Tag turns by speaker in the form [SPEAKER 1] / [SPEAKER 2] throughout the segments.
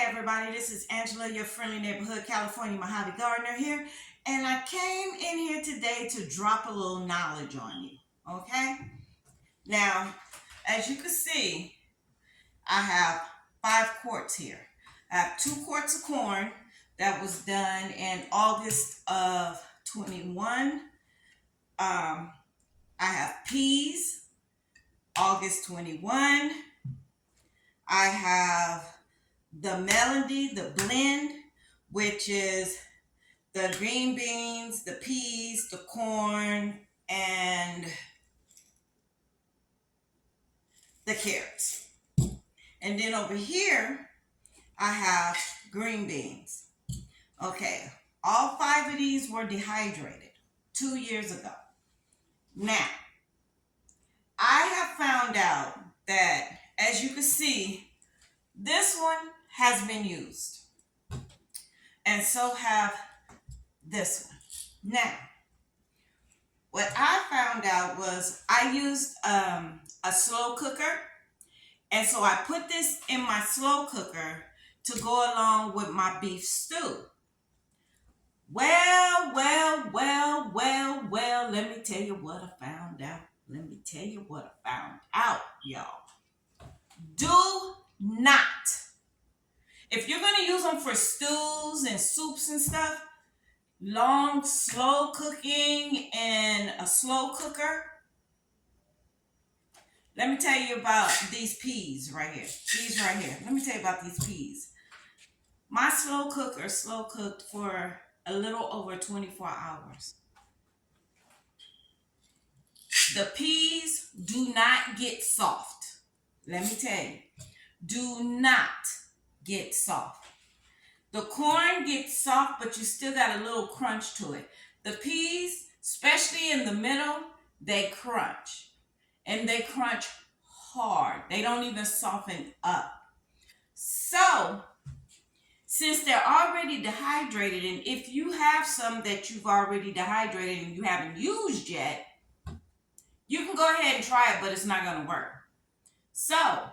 [SPEAKER 1] everybody, this is Angela, your friendly neighborhood California Mojave gardener here, and I came in here today to drop a little knowledge on you, okay? Now, as you can see, I have 5 quarts here. I have 2 quarts of corn that was done in August of 21. I have peas, August 21. I have the melody, the blend, which is the green beans, the peas, the corn, and the carrots. And then over here, I have green beans. Okay, all 5 of these were dehydrated 2 years ago. Now, I have found out that, as you can see, this one has been used, and so have this one. Now, what I found out was I used a slow cooker, and so I put this in my slow cooker to go along with my beef stew. Well, let me tell you what I found out. Y'all. Do not. If you're going to use them for stews and soups and stuff, long, slow cooking in a slow cooker. Let me tell you about these peas right here. Let me tell you about these peas. My slow cooker slow cooked for a little over 24 hours. The peas do not get soft. Let me tell you. Do not get soft. The corn gets soft, but you still got a little crunch to it. The peas, especially in the middle, they crunch. And they crunch hard. They don't even soften up. So, since they're already dehydrated, and if you have some that you've already dehydrated and you haven't used yet, you can go ahead and try it, but it's not going to work. So,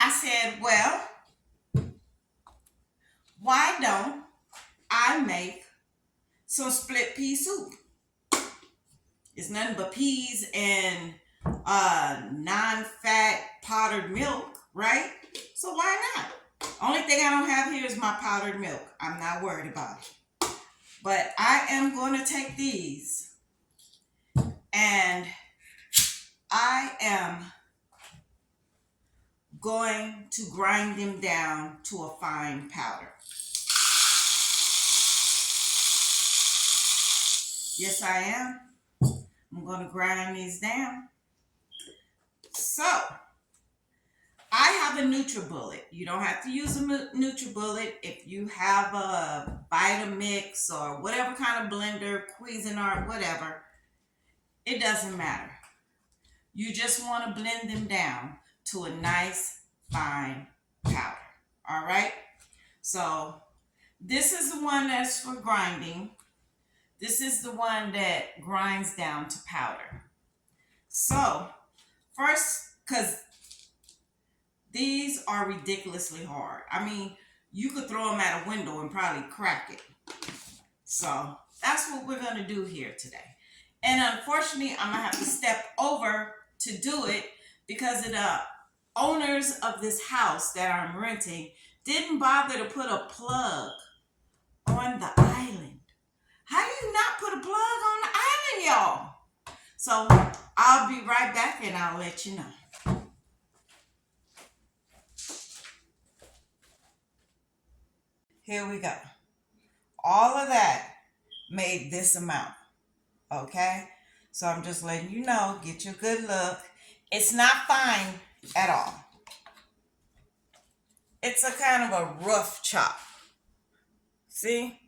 [SPEAKER 1] I said, well, why don't I make some split pea soup? It's nothing but peas and non-fat powdered milk, right? So why not? Only thing I don't have here is my powdered milk. I'm not worried about it. But I am going to take these and I am going to grind them down to a fine powder. Yes, I am. I'm going to grind these down. So, I have a NutriBullet. You don't have to use a NutriBullet. If you have a Vitamix or whatever kind of blender, Cuisinart, whatever, it doesn't matter. You just want to blend them down to a nice, fine powder. All right? So, this is the one that's for grinding. This is the one that grinds down to powder. So, first, because these are ridiculously hard. I mean, you could throw them at a window and probably crack it. So, that's what we're going to do here today. And unfortunately, I'm going to have to step over to do it because the owners of this house that I'm renting didn't bother to put a plug on the island. How do you not put a plug on the island, y'all? So, I'll be right back and I'll let you know. Here we go. All of that made this amount. Okay? So, I'm just letting you know, get you a good look. It's not fine at all. It's a kind of a rough chop. See?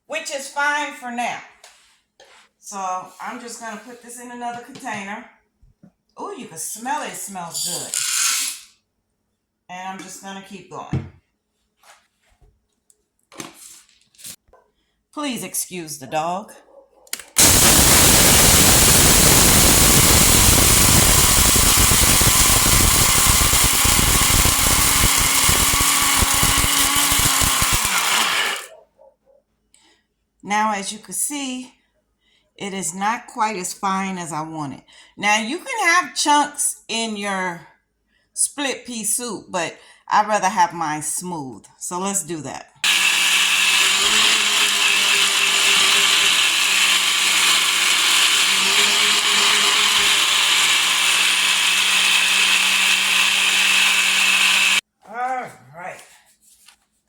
[SPEAKER 1] Which is fine for now. So I'm just going to put this in another container. Oh, you can smell it. It smells good. And I'm just going to keep going. Please excuse the dog. Now, as you can see, it is not quite as fine as I want it. Now, you can have chunks in your split pea soup, but I'd rather have mine smooth. So let's do that. All right.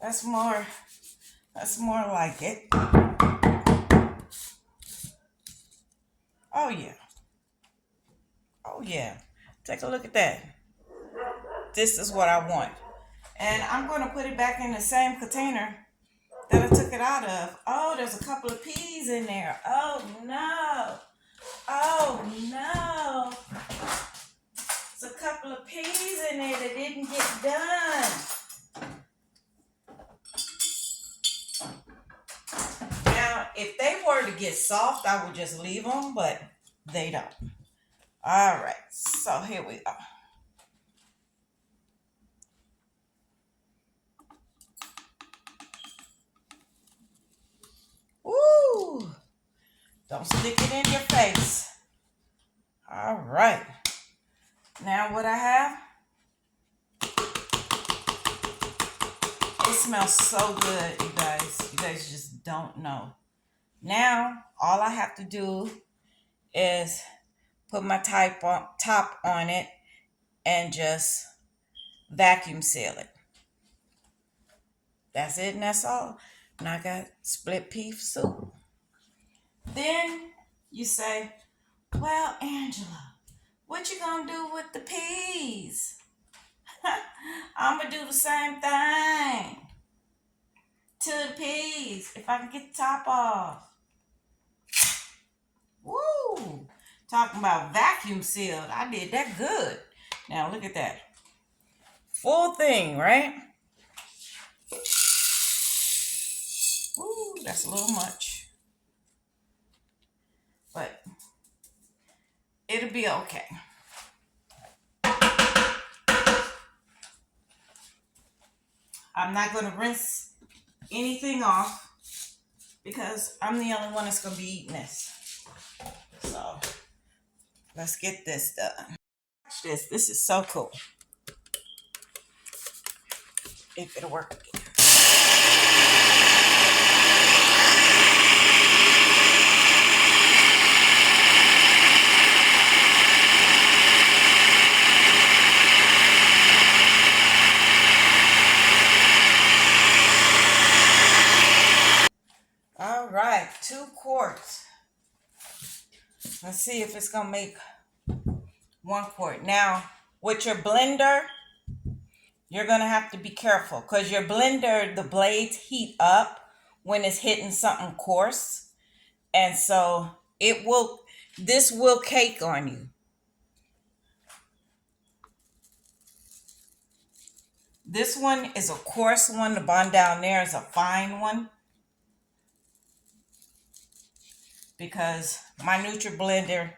[SPEAKER 1] That's more like it. Oh yeah. Oh yeah. Take a look at that. This is what I want. And I'm going to put it back in the same container that I took it out of. Oh, there's a couple of peas in there. Oh no. Oh no. There's a couple of peas in there that didn't get done. Now, if they were to get soft, I would just leave them, but they don't. All right, so here we go. Woo! Don't stick it in your face. All right. Now what I have, it smells so good, you guys. You guys just don't know. Now, all I have to do is put my top on it and just vacuum seal it. That's it and that's all. And I got split pea soup. Then you say, well, Angela, what you gonna do with the peas? I'm gonna do the same thing to the peas if I can get the top off. Woo! Talking about vacuum sealed. I did that good. Now look at that. Full thing, right? Ooh, that's a little much. But it'll be okay. I'm not going to rinse anything off because I'm the only one that's going to be eating this. So let's get this done. Watch this. This is so cool. If it'll work again. All right, 2 quarts. Let's see if it's gonna make 1 quart. Now, with your blender, you're gonna have to be careful because your blender, the blades heat up when it's hitting something coarse, and so this will cake on you. This one is a coarse one. The one down there is a fine one. Because my NutriBlender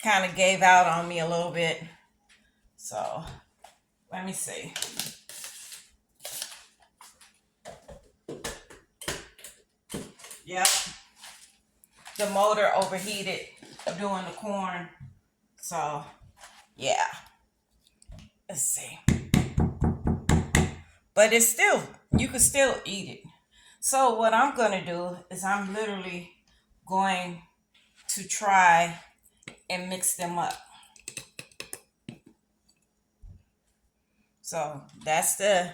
[SPEAKER 1] kind of gave out on me a little bit. So, let me see. Yep. The motor overheated doing the corn. So, yeah. Let's see. But it's still, you can still eat it. So, what I'm going to do is I'm literally going to try and mix them up. So that's the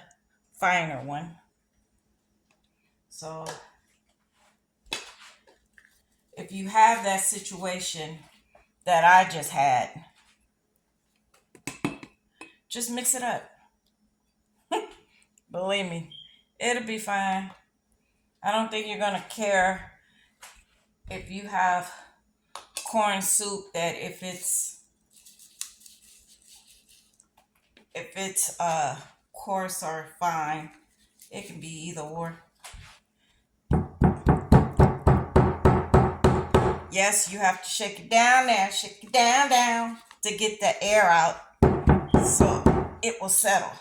[SPEAKER 1] finer one. So if you have that situation that I just had, just mix it up. Believe me, it'll be fine. I don't think you're gonna care if you have corn soup that if it's coarse or fine, it can be either or. Yes, you have to shake it down there, shake it down to get the air out so it will settle.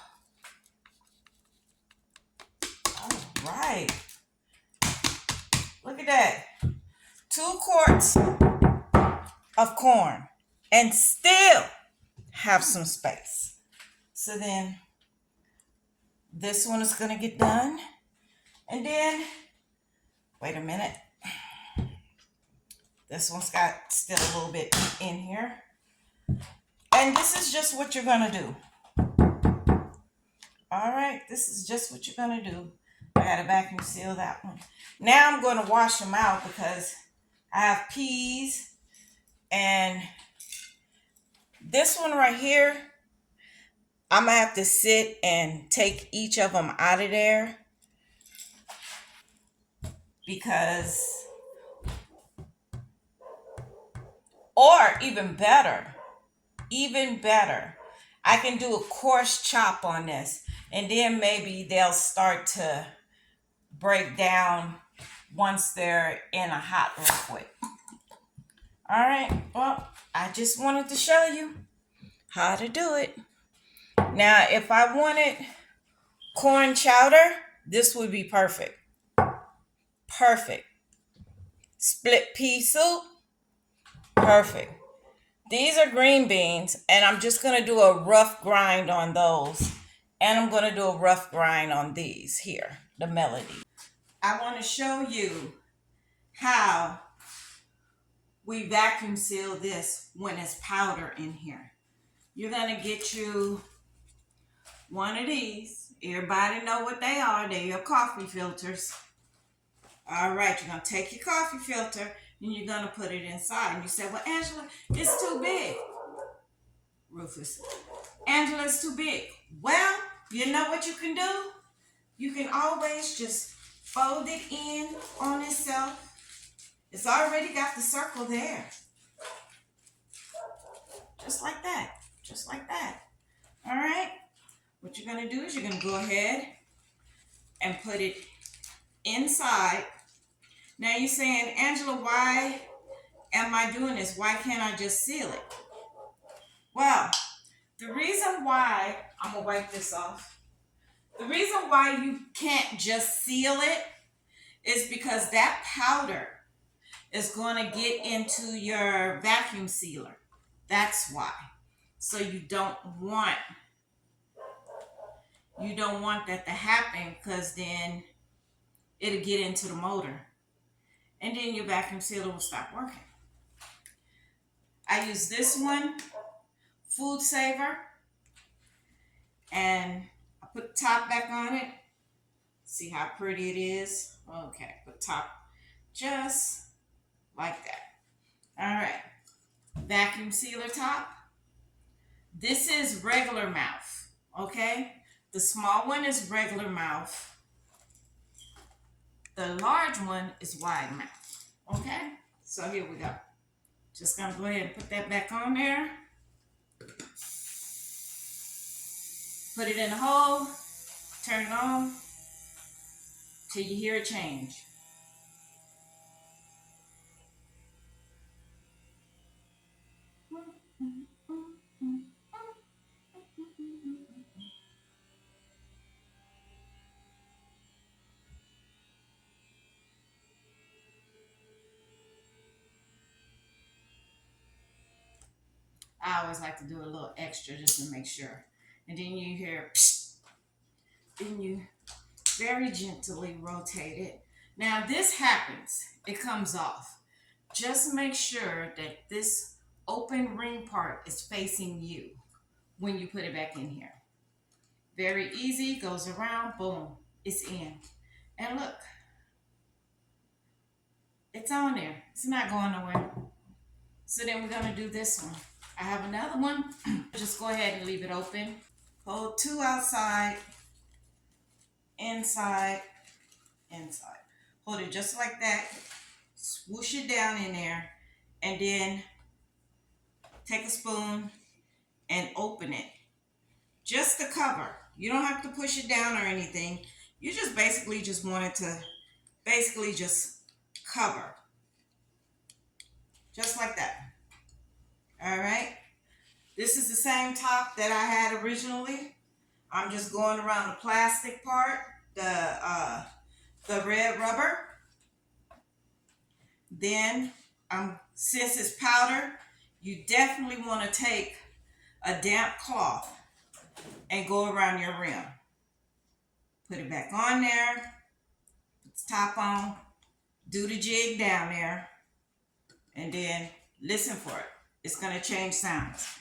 [SPEAKER 1] All right. Look at that. 2 quarts of corn and still have some space. So then this one is going to get done. And then, wait a minute. This one's got still a little bit in here. And this is just what you're going to do. All right, this is just what you're going to do. I got to vacuum seal that one. Now I'm going to wash them out because I have peas. And this one right here, I'm going to have to sit and take each of them out of there. Because, or even better, I can do a coarse chop on this, and then maybe they'll start to break down once they're in a hot liquid. All right, well, I just wanted to show you how to do it. Now, if I wanted corn chowder, this would be perfect. Perfect. Split pea soup, perfect. These are green beans, and I'm just going to do a rough grind on those. And I'm going to do a rough grind on these here, the melody. I want to show you how we vacuum seal this when it's powder in here. You're going to get you one of these. Everybody know what they are. They're your coffee filters. All right, you're going to take your coffee filter and you're going to put it inside. And you say, well, Angela, it's too big. Rufus, Angela, it's too big. Well, you know what you can do? You can always just fold it in on itself. It's already got the circle there. Just like that. Just like that. All right? What you're going to do is you're going to go ahead and put it inside. Now you're saying, Angela, why am I doing this? Why can't I just seal it? Well, the reason why, I'm going to wipe this off. The reason why you can't just seal it is because that powder is going to get into your vacuum sealer. That's why. So you don't want that to happen, because then it'll get into the motor. And then your vacuum sealer will stop working. I use this one, Food Saver. And I put the top back on it. See how pretty it is? Okay, put top just like that. All right, vacuum sealer top. This is regular mouth, okay? The small one is regular mouth. The large one is wide mouth, okay? So here we go. Just gonna go ahead and put that back on there. Put it in the hole, turn it on till you hear a change. I always like to do a little extra just to make sure. And then you hear, psh, then you very gently rotate it. Now this happens, it comes off. Just make sure that this open ring part is facing you when you put it back in here. Very easy, goes around, boom, it's in. And look, it's on there. It's not going nowhere. So then we're gonna do this one. I have another one. Just go ahead and leave it open. Hold 2 outside, inside, inside. Hold it just like that. Swoosh it down in there. And then take a spoon and open it. Just to cover. You don't have to push it down or anything. You just basically just want it to basically just cover. Just like that. All right. This is the same top that I had originally. I'm just going around the plastic part, the red rubber. Then, since it's powder, you definitely want to take a damp cloth and go around your rim. Put it back on there, put the top on, do the jig down there, and then listen for it. It's going to change sounds.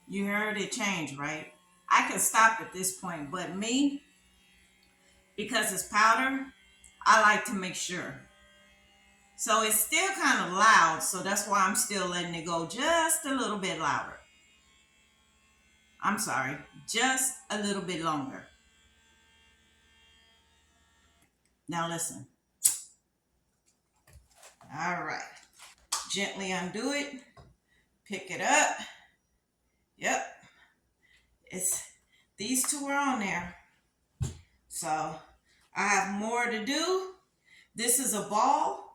[SPEAKER 1] You heard it change, right? I can stop at this point, but me, because it's powder, I like to make sure. So it's still kind of loud, so that's why I'm still letting it go just a little bit louder. I'm sorry, just a little bit longer. Now listen. All right. Gently undo it. Pick it up. Yep. It's these two are on there. So I have more to do. This is a ball.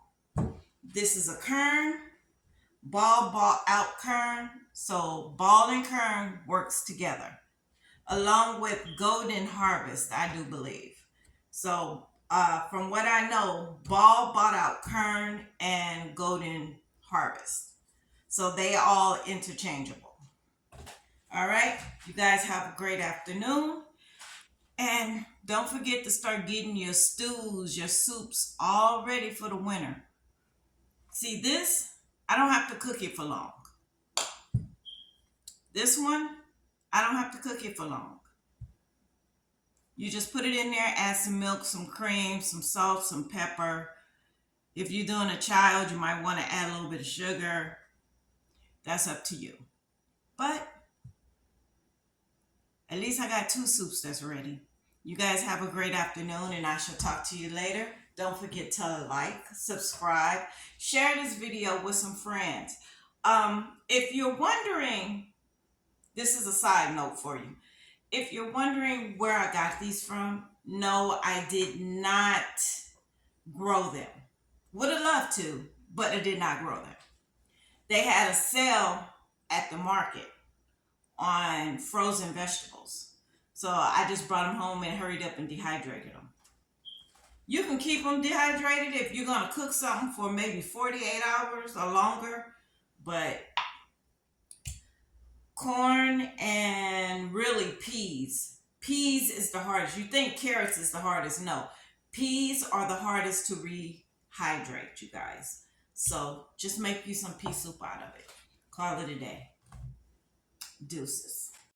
[SPEAKER 1] This is a kern. Ball out kern. So ball and kern works together. Along with golden harvest, I do believe. So from what I know, ball bought out kern and golden harvest. So they all interchangeable. All right. You guys have a great afternoon. And don't forget to start getting your stews, your soups all ready for the winter. See this? I don't have to cook it for long. This one, I don't have to cook it for long. You just put it in there, add some milk, some cream, some salt, some pepper. If you're doing a child, you might want to add a little bit of sugar. That's up to you. But at least I got 2 soups that's ready. You guys have a great afternoon, and I shall talk to you later. Don't forget to like, subscribe, share this video with some friends. If you're wondering, this is a side note for you. If you're wondering where I got these from, no, I did not grow them. Would have loved to, but I did not grow them. They had a sale at the market on frozen vegetables. So I just brought them home and hurried up and dehydrated them. You can keep them dehydrated if you're going to cook something for maybe 48 hours or longer. But corn and really peas. Peas is the hardest. You think carrots is the hardest. No. Peas are the hardest to rehydrate, you guys. So just make you some pea soup out of it. Call it a day. Deuces.